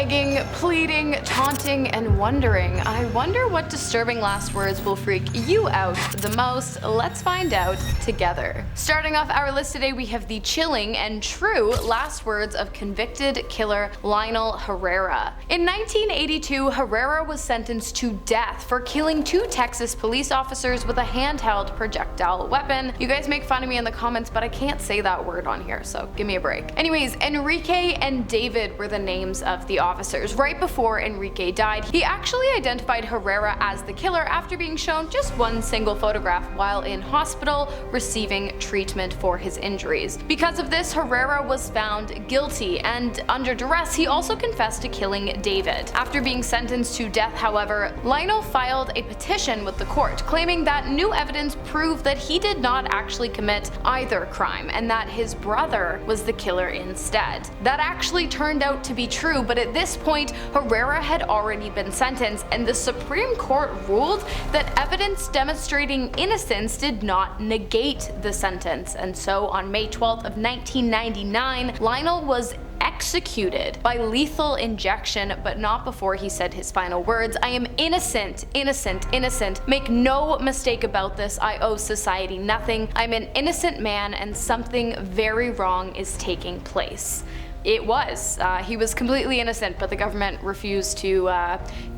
begging, pleading, taunting, and wondering. I wonder what disturbing last words will freak you out the most. Let's find out together. Starting off our list today, we have the chilling and true last words of convicted killer Leonel Herrera. In 1982, Herrera was sentenced to death for killing 2 Texas police officers with a handheld projectile weapon. You guys make fun of me in the comments, but I can't say that word on here, so give me a break. Anyways, Enrique and David were the names of the officers. Right before Enrique died, he actually identified Herrera as the killer after being shown just one single photograph while in hospital receiving treatment for his injuries. Because of this, Herrera was found guilty, and under duress, he also confessed to killing David. After being sentenced to death, however, Leonel filed a petition with the court, claiming that new evidence proved that he did not actually commit either crime, and that his brother was the killer instead. That actually turned out to be true, but at this point, Herrera had already been sentenced, and the Supreme Court ruled that evidence demonstrating innocence did not negate the sentence. And so on May 12th of 1999, Leonel was executed by lethal injection, but not before he said his final words: "I am innocent, innocent, innocent. Make no mistake about this, I owe society nothing. I'm an innocent man and something very wrong is taking place." It was. He was completely innocent, but the government refused to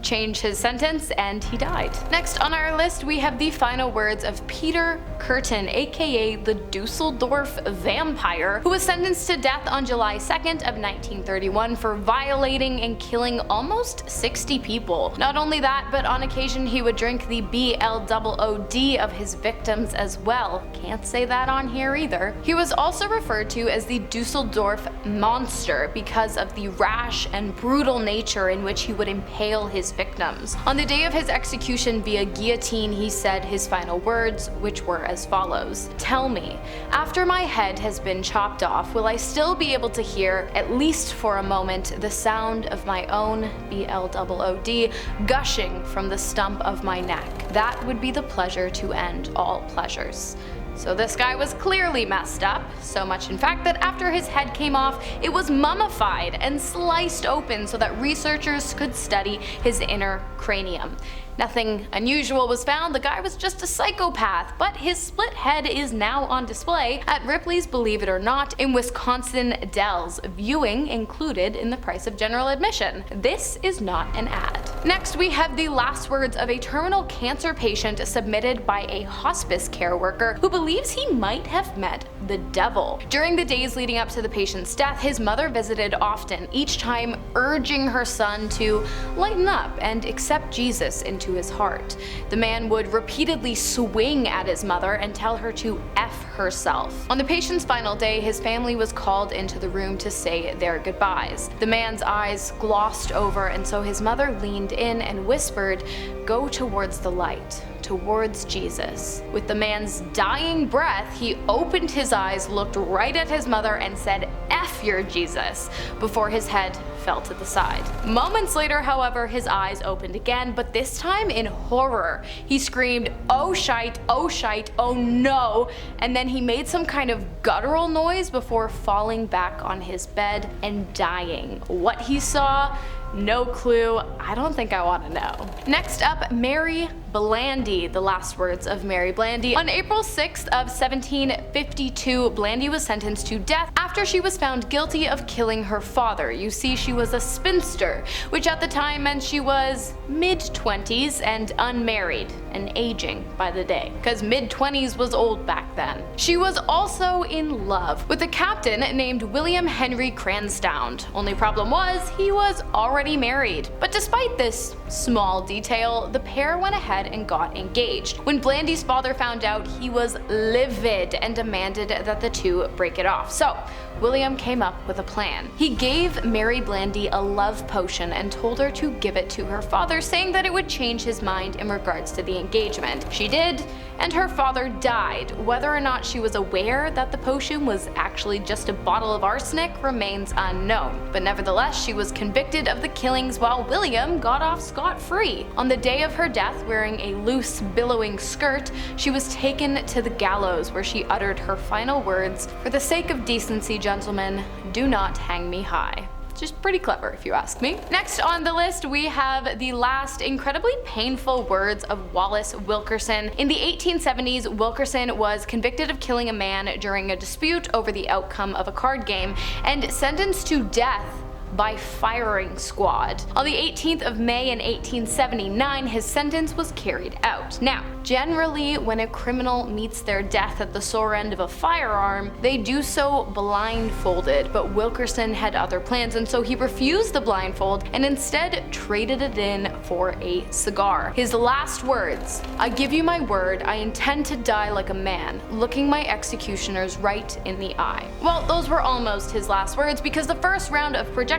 change his sentence, and he died. Next on our list, we have the final words of Peter Kurten, aka the Dusseldorf Vampire, who was sentenced to death on July 2nd of 1931 for violating and killing almost 60 people. Not only that, but on occasion he would drink the BLOOD of his victims as well. Can't say that on here either. He was also referred to as the Dusseldorf Monster because of the rash and brutal nature in which he would impale his victims. On the day of his execution via guillotine, he said his final words, which were as follows: "Tell me, after my head has been chopped off, will I still be able to hear, at least for a moment, the sound of my own BLOOD gushing from the stump of my neck? That would be the pleasure to end all pleasures." So this guy was clearly messed up, so much in fact that after his head came off, it was mummified and sliced open so that researchers could study his inner cranium. Nothing unusual was found, the guy was just a psychopath, but his split head is now on display at Ripley's Believe It or Not in Wisconsin Dells, viewing included in the price of general admission. This is not an ad. Next, we have the last words of a terminal cancer patient submitted by a hospice care worker who believes he might have met the devil. During the days leading up to the patient's death, his mother visited often, each time urging her son to lighten up and accept Jesus into his heart. The man would repeatedly swing at his mother and tell her to F herself. On the patient's final day, his family was called into the room to say their goodbyes. The man's eyes glossed over, and so his mother leaned in and whispered, "Go towards the light, towards Jesus." With the man's dying breath, he opened his eyes, looked right at his mother, and said, "F your Jesus," before his head fell to the side. Moments later, however, his eyes opened again, but this time in horror. He screamed, "Oh shite, oh shite, oh no," and then he made some kind of guttural noise before falling back on his bed and dying. What he saw? No clue. I don't think I want to know. Next up, Mary Blandy, the last words of Mary Blandy. On April 6th of 1752, Blandy was sentenced to death after she was found guilty of killing her father. You see, she was a spinster, which at the time meant she was mid-20s and unmarried and aging by the day, because mid-20s was old back then. She was also in love with a captain named William Henry Cranstoun. Only problem was, he was already married. But despite this small detail, the pair went ahead and got engaged. When Blandy's father found out, he was livid and demanded that the two break it off. So William came up with a plan. He gave Mary Blandy a love potion and told her to give it to her father, saying that it would change his mind in regards to the engagement. She did, and her father died. Whether or not she was aware that the potion was actually just a bottle of arsenic remains unknown, but nevertheless she was convicted of the killings while William got off scot-free. On the day of her death, wearing a loose, billowing skirt, she was taken to the gallows, where she uttered her final words, "For the sake of decency, gentlemen, do not hang me high." Just pretty clever if you ask me. Next on the list we have the last incredibly painful words of Wallace Wilkerson. In the 1870s, Wilkerson was convicted of killing a man during a dispute over the outcome of a card game and sentenced to death by firing squad. On the 18th of May in 1879, his sentence was carried out. Now, generally when a criminal meets their death at the sore end of a firearm, they do so blindfolded, but Wilkerson had other plans, and so he refused the blindfold and instead traded it in for a cigar. His last words: "I give you my word, I intend to die like a man, looking my executioners right in the eye." Well, those were almost his last words, because the first round of projectiles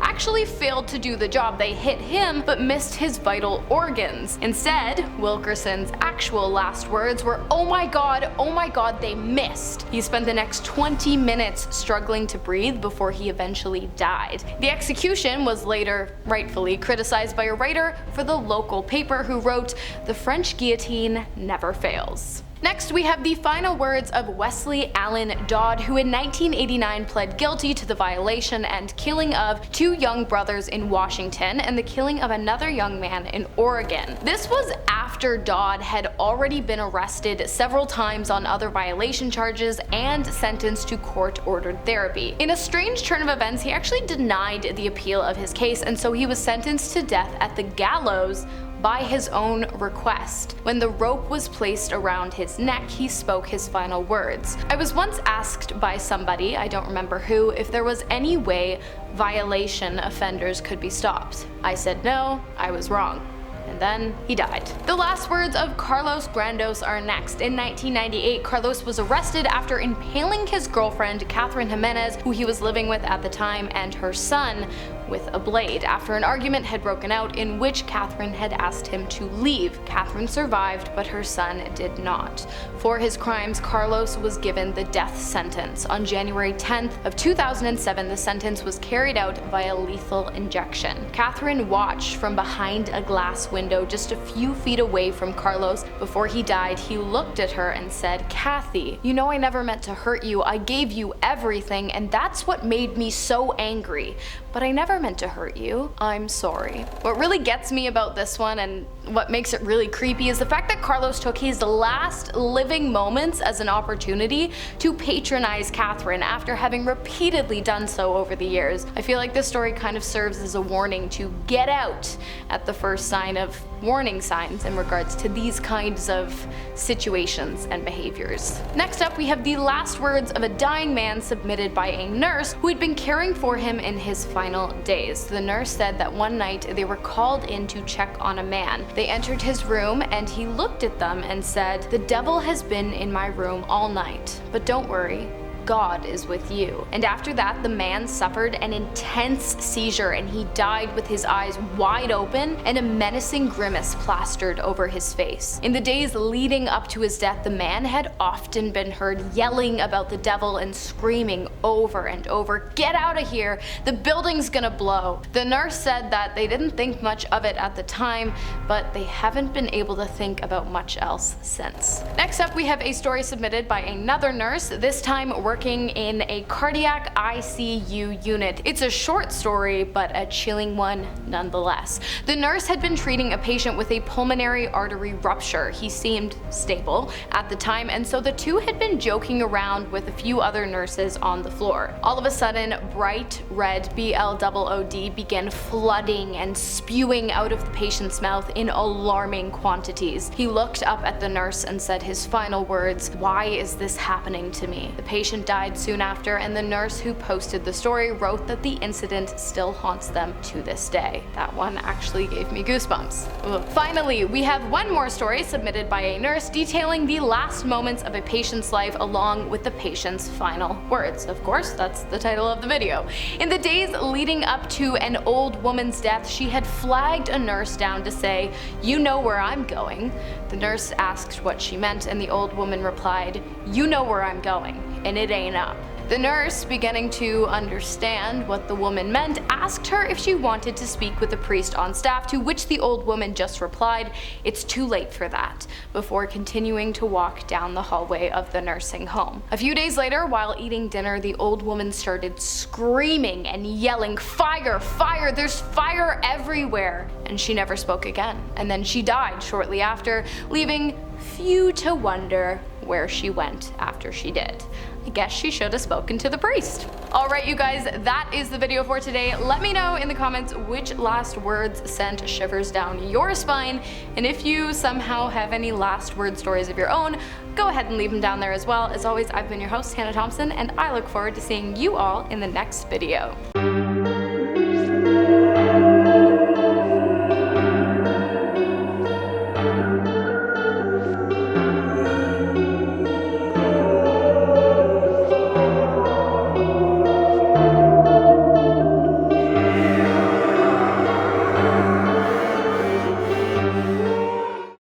actually failed to do the job. They hit him but missed his vital organs. Instead, Wilkerson's actual last words were, oh my god, they missed." He spent the next 20 minutes struggling to breathe before he eventually died. The execution was later rightfully criticized by a writer for the local paper who wrote, "The French guillotine never fails." Next, we have the final words of Wesley Allan Dodd, who in 1989 pled guilty to the violation and killing of 2 young brothers in Washington and the killing of another young man in Oregon. This was after Dodd had already been arrested several times on other violation charges and sentenced to court-ordered therapy. In a strange turn of events, he actually denied the appeal of his case, and so he was sentenced to death at the gallows by his own request. When the rope was placed around his neck, he spoke his final words. I was once asked by somebody, I don't remember who, if there was any way violation offenders could be stopped. I said no, I was wrong. And then he died. The last words of Carlos Granados are next. In 1998, Carlos was arrested after impaling his girlfriend, Catherine Jimenez, who he was living with at the time, and her son with a blade, after an argument had broken out in which Catherine had asked him to leave. Catherine survived, but her son did not. For his crimes, Carlos was given the death sentence. On January 10th of 2007, the sentence was carried out via lethal injection. Catherine watched from behind a glass window just a few feet away from Carlos. Before he died, he looked at her and said, "Kathy, you know I never meant to hurt you. I gave you everything, and that's what made me so angry. But I never meant to hurt you. I'm sorry." What really gets me about this one, and what makes it really creepy, is the fact that Carlos took his last living moments as an opportunity to patronize Catherine after having repeatedly done so over the years. I feel like this story kind of serves as a warning to get out at the first sign of warning signs in regards to these kinds of situations and behaviors. Next up, we have the last words of a dying man submitted by a nurse who had been caring for him in his final days. The nurse said that one night they were called in to check on a man. They entered his room and he looked at them and said, "The devil has been in my room all night, but don't worry, God is with you." And after that, the man suffered an intense seizure and he died with his eyes wide open and a menacing grimace plastered over his face. In the days leading up to his death, the man had often been heard yelling about the devil and screaming over and over, "Get out of here, the building's gonna blow." The nurse said that they didn't think much of it at the time, but they haven't been able to think about much else since. Next up, we have a story submitted by another nurse, this time working in a cardiac ICU unit. It's a short story, but a chilling one nonetheless. The nurse had been treating a patient with a pulmonary artery rupture. He seemed stable at the time, and so the two had been joking around with a few other nurses on the floor. All of a sudden, bright red BLOOD began flooding and spewing out of the patient's mouth in alarming quantities. He looked up at the nurse and said his final words, "Why is this happening to me?" The patient died soon after, and the nurse who posted the story wrote that the incident still haunts them to this day. That one actually gave me goosebumps. Ugh. Finally, we have one more story submitted by a nurse detailing the last moments of a patient's life along with the patient's final words. Of course, that's the title of the video. In the days leading up to an old woman's death, she had flagged a nurse down to say, "You know where I'm going." The nurse asked what she meant, and the old woman replied, "You know where I'm going, and it ain't up." The nurse, beginning to understand what the woman meant, asked her if she wanted to speak with the priest on staff, to which the old woman just replied, "It's too late for that," before continuing to walk down the hallway of the nursing home. A few days later, while eating dinner, the old woman started screaming and yelling, "Fire! Fire! There's fire everywhere!" And she never spoke again. And then she died shortly after, leaving few to wonder where she went after she did. I guess she should have spoken to the priest. Alright you guys, that is the video for today. Let me know in the comments which last words sent shivers down your spine, and if you somehow have any last word stories of your own, go ahead and leave them down there as well. As always, I've been your host, Hannah Thompson, and I look forward to seeing you all in the next video.